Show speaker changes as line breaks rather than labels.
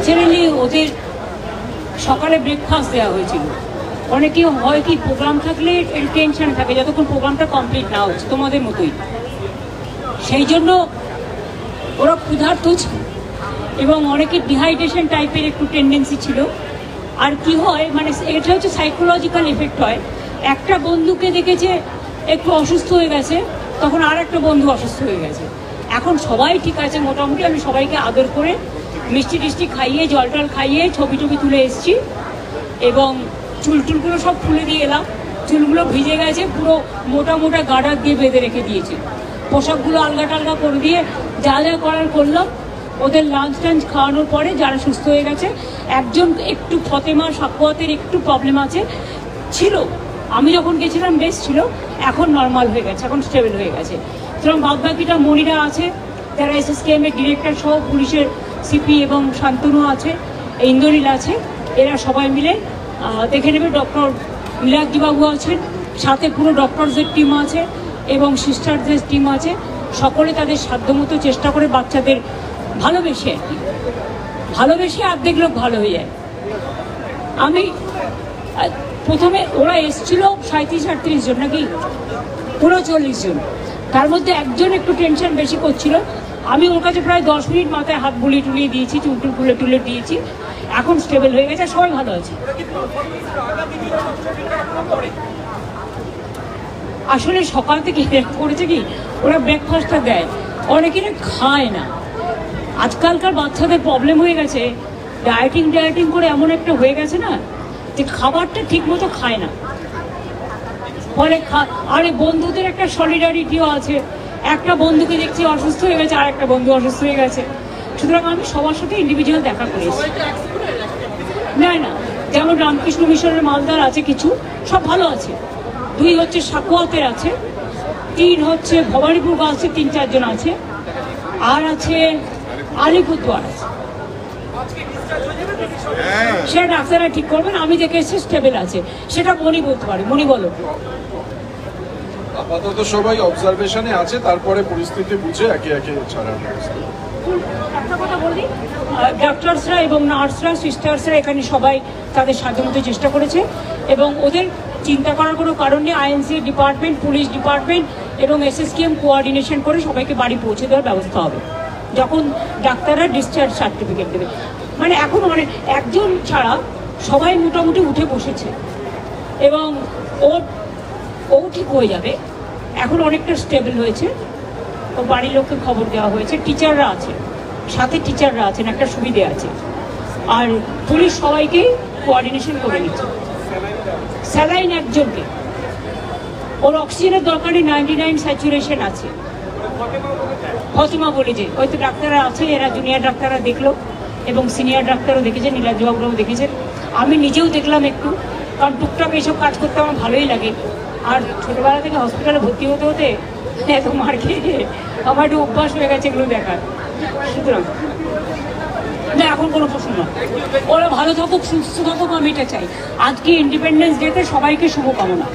Naturally ওদের সকালে breakfast দেওয়া হয়েছিল। অনেকে হয় কি প্রোগ্রাম থাকলে টেনশন থাকে যতক্ষণ প্রোগ্রামটা কমপ্লিট না হচ্ছে, তোমাদের মতোই। সেই জন্য ওরা ক্ষুধার্ত ছিল এবং অনেকে ডিহাইড্রেশন টাইপের একটু টেন্ডেন্সি ছিল। আর কি হয় মানে এটা হচ্ছে সাইকোলজিক্যাল এফেক্ট হয়। একটা বন্ধুকে দেখেছে একটু অসুস্থ হয়ে গেছে, তখন আর একটা বন্ধু অসুস্থ হয়ে গেছে। এখন সবাই ঠিক আছে মোটামুটি, আমি সবাইকে আদর করে মিষ্টি টিষ্টি খাইয়ে জল টল খাইয়ে ছবি টবি তুলে এসেছি এবং চুল টুলগুলো সব খুলে দিয়ে এলাম। চুলগুলো ভিজে গেছে, পুরো মোটা মোটা গার্ডার দিয়ে বেঁধে রেখে দিয়েছে। পোশাকগুলো আলগা টালগা করে দিয়ে যা যা করার করলাম। ওদের লাঞ্চ টাঞ্চ খাওয়ানোর পরে যারা সুস্থ হয়ে গেছে, একজন একটু ফতেমা সাকুয়াতের একটু প্রবলেম আছে ছিল, আমি যখন গেছিলাম বেশ ছিল, এখন নর্মাল হয়ে গেছে, এখন স্টেবল হয়ে গেছে। সুতরাং বাদবাকিটা মনিরা আছে, যারা SSKM এর ডিরেক্টর সহ পুলিশের সিপি এবং শান্তনু আছে, ইন্দ্রনীল আছে, এরা সবাই মিলে দেখে নেবে। ডক্টর নীলাদ্রিবাবু আছেন, সাথে পুরো ডক্টরসের টিম আছে এবং সিস্টারদের টিম আছে। সকলে তাদের সাধ্যমতো চেষ্টা করে বাচ্চাদের ভালোবেসে আর কি, ভালোবেসে অর্ধেক লোক ভালো হয়ে যায়। আমি প্রথমে ওরা এসেছিল 37-38 জন নাকি 39 জন, তার মধ্যে একজন একটু টেনশন বেশি করছিল। আমি ওর কাছে প্রায় 10 মিনিট মাথায় হাত বুলিয়ে টুলিয়ে দিয়েছি, চুলটুল খুলে টুলে দিয়েছি, এখন স্টেবল হয়ে গেছে, সবাই ভালো আছে। আসলে সকাল থেকে করেছে কি ওরা ব্রেকফাস্টটা দেয়, অনেকে খায় না। আজকালকার বাচ্চাদের প্রবলেম হয়ে গেছে, ডায়েটিং করে এমন একটা হয়ে গেছে না যে খাবারটা ঠিক মতো খায় না। ফলে আরে বন্ধুদের একটা সলিডারিটিও আছে, একটা বন্ধুকে দেখছি অসুস্থ হয়ে গেছে, আর একটা বন্ধু অসুস্থ হয়ে গেছে। সুতরাং আমি সবার সাথে ইন্ডিভিজুয়াল দেখা করেছি। না না, যেমন রামকৃষ্ণ মিশনের মালদার আছে কিছু, সব ভালো আছে। 2 হচ্ছে সাকুয়াতের আছে, 3 হচ্ছে ভবানীপুর আছে, 3-4 জন আছে, আর আছে আলিপুরদুয়ার আছে। সেটা ডাক্তাররা ঠিক করবেন, আমি দেখে এসে স্টেবল আছে, সেটা মনি বলতে পারে। মনি বলো।
আপাতত সবাই অবজারভেশনে আছে, তারপরে পরিস্থিতি বুঝে একে একে ছাড়ার ব্যবস্থা।
একটা কথা বলি, ডক্টরসরা এবং নার্সরা সিস্টার্সরা এখানে সবাই তাদের সাধ্যমতো চেষ্টা করেছে এবং ওদের চিন্তা করার কোনো কারণ নেই। INC ডিপার্টমেন্ট, পুলিশ ডিপার্টমেন্ট এবং SSKM কোঅর্ডিনেশন করে সবাইকে বাড়ি পৌঁছে দেওয়ার ব্যবস্থা হবে যখন ডাক্তাররা ডিসচার্জ সার্টিফিকেট দেবে। মানে এখন অনেক একজন ছাড়া সবাই মোটামুটি উঠে বসেছে এবং ও ঠিক হয়ে যাবে, এখন অনেকটা স্টেবল হয়েছে। ও বাড়ির লোককে খবর দেওয়া হয়েছে, টিচাররা আছে সাথে, টিচাররা আছেন, একটা সুবিধে আছে। আর পুলিশ সবাইকেই কোঅর্ডিনেশন করে নিচ্ছে। স্যালাইন একজনকে, ওর অক্সিজেনের দরকারই 99 স্যাচুরেশন আছে। ফতিমা বলে যে হয়তো ডাক্তাররা আছে, এরা জুনিয়র ডাক্তাররা দেখলো এবং সিনিয়র ডাক্তারও দেখেছেন, নীলাদ্রিবাবুরাও দেখেছেন, আমি নিজেও দেখলাম একটু, কারণ টুকটাক এইসব কাজ করতে আমার ভালোই লাগে। আর ছোটোবেলা থেকে হসপিটালে ভর্তি হতে হতে এত মার খেয়ে গিয়ে আমার একটু অভ্যাস হয়ে গেছে এগুলো দেখার। সুতরাং না, এখন কোনো প্রশ্ন নয়, ওরা ভালো থাকুক, সুস্থ থাকুক, আমি এটা চাই। আজকে ইন্ডিপেন্ডেন্স ডেতে সবাইকে শুভকামনা।